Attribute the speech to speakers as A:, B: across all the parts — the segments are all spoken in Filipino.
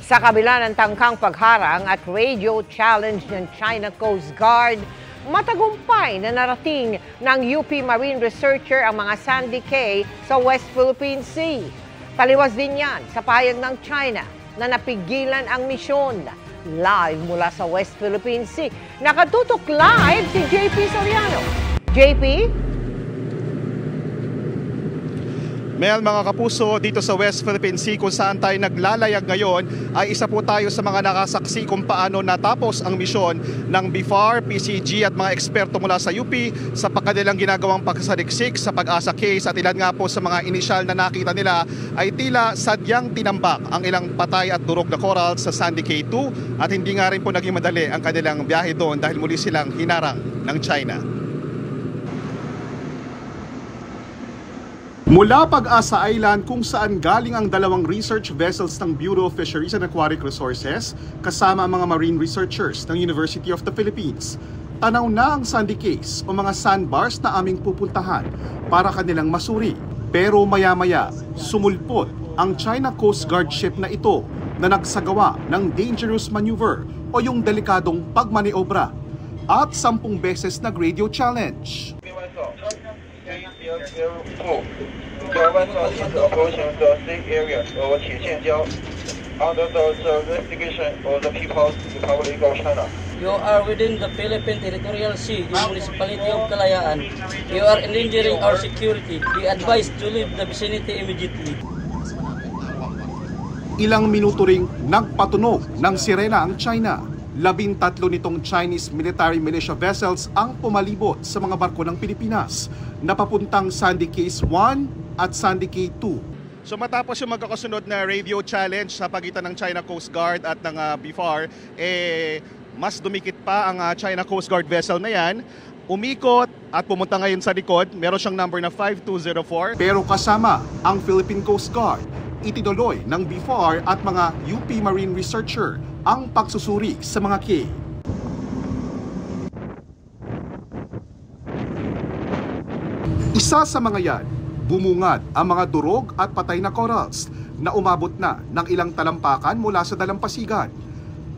A: Sa kabila ng tangkang pagharang at radio challenge ng China Coast Guard, matagumpay na narating ng UP Marine Researcher ang mga Sandy Cay sa West Philippine Sea. Taliwas din yan sa pahayag ng China na napigilan ang misyon. Live mula sa West Philippine Sea, nakatutok live si JP Soriano. JP?
B: Mel, mga kapuso, dito sa West Philippine Sea kung saan tayo naglalayag ngayon ay isa po tayo sa mga nakasaksi kung paano natapos ang misyon ng BFAR, PCG at mga eksperto mula sa UP sa pagkanilang ginagawang pagsaliksik sa Pag-asa case, at ilan nga po sa mga inisyal na nakita nila ay tila sadyang tinambak ang ilang patay at durog na coral sa Sandy Cay 2, at hindi nga rin po naging madali ang kanilang biyahe doon dahil muli silang hinarang ng China. Mula Pag-asa Island kung saan galing ang dalawang research vessels ng Bureau of Fisheries and Aquatic Resources kasama ang mga marine researchers ng University of the Philippines, tanaw na ang Sandy Cays o mga sandbars na aming pupuntahan para kanilang masuri. Pero maya-maya, sumulpot ang China Coast Guard ship na ito na nagsagawa ng dangerous maneuver o yung delikadong pagmaniobra at 10 beses nag-radio challenge.
C: You are within the Philippine Territorial Sea, the municipality of Kalayaan. You are endangering our security. We advise to leave the vicinity immediately.
B: Ilang minuto ring nagpatunog ng sirena ang China. 13 nitong Chinese military militia vessels ang pumalibot sa mga barko ng Pilipinas na papuntang Sandy Cays 1 at Sandy Cay 2. So matapos yung magkakasunod na radio challenge sa pagitan ng China Coast Guard at ng BFAR, mas dumikit pa ang China Coast Guard vessel na yan. Umikot at pumunta ngayon sa likod. Meron siyang number na 5204. Pero kasama ang Philippine Coast Guard, itinuloy ng BFAR at mga UP Marine Researcher ang pagsusuri sa mga cay. Isa sa mga yan, bumungad ang mga durog at patay na corals na umabot na ng ilang talampakan mula sa dalampasigan.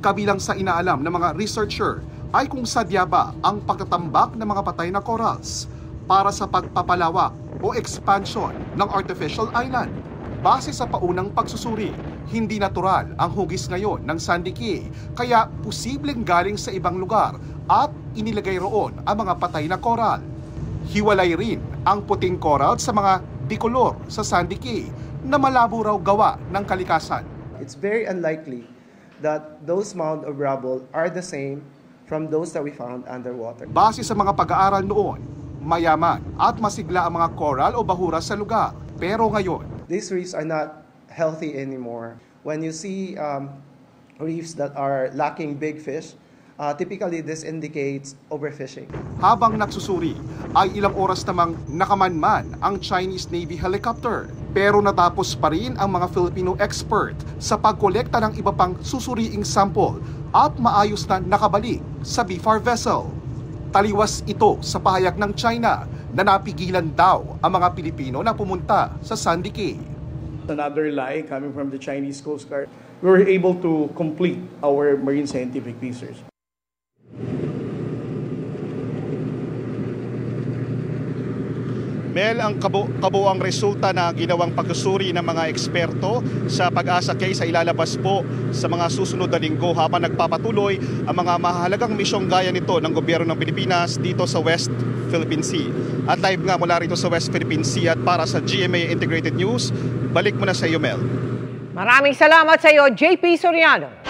B: Kabilang sa inaalam ng mga researcher ay kung sadya ba ang pagtatambak ng mga patay na corals para sa pagpapalawak o expansion ng artificial island. Base sa paunang pagsusuri, hindi natural ang hugis ngayon ng Sandy Cay, kaya posibleng galing sa ibang lugar at inilagay roon ang mga patay na coral. Hiwalay rin ang puting coral sa mga dikolor sa Sandy Cay na malabo raw gawa ng kalikasan.
D: It's very unlikely that those mound of rubble are the same from those that we found underwater.
B: Base sa mga pag-aaral noon, mayaman at masigla ang mga coral o bahura sa lugar. Pero ngayon,
D: these reefs are not healthy anymore. When you see reefs that are lacking big fish, typically this indicates overfishing.
B: Habang nagsusuri, ay ilang oras namang nakamanman ang Chinese Navy helicopter. Pero natapos pa rin ang mga Filipino expert sa pagkolekta ng iba pang susuriing sample at maayos na nakabalik sa BFAR vessel. Taliwas ito sa pahayag ng China na napigilan daw ang mga Pilipino na pumunta sa Sandy Cay.
E: Another lie coming from the Chinese Coast Guard. We were able to complete our marine scientific research.
B: Mel, ang kabuang resulta na ginawang pagsusuri ng mga eksperto sa Pag-asa case ay ilalabas po sa mga susunod na linggo habang nagpapatuloy ang mga mahalagang misyong gaya nito ng gobyerno ng Pilipinas dito sa West Philippine Sea. At live nga mula rito sa West Philippine Sea at para sa GMA Integrated News, balik mo na sa iyo, Mel.
A: Maraming salamat sa iyo, JP Soriano.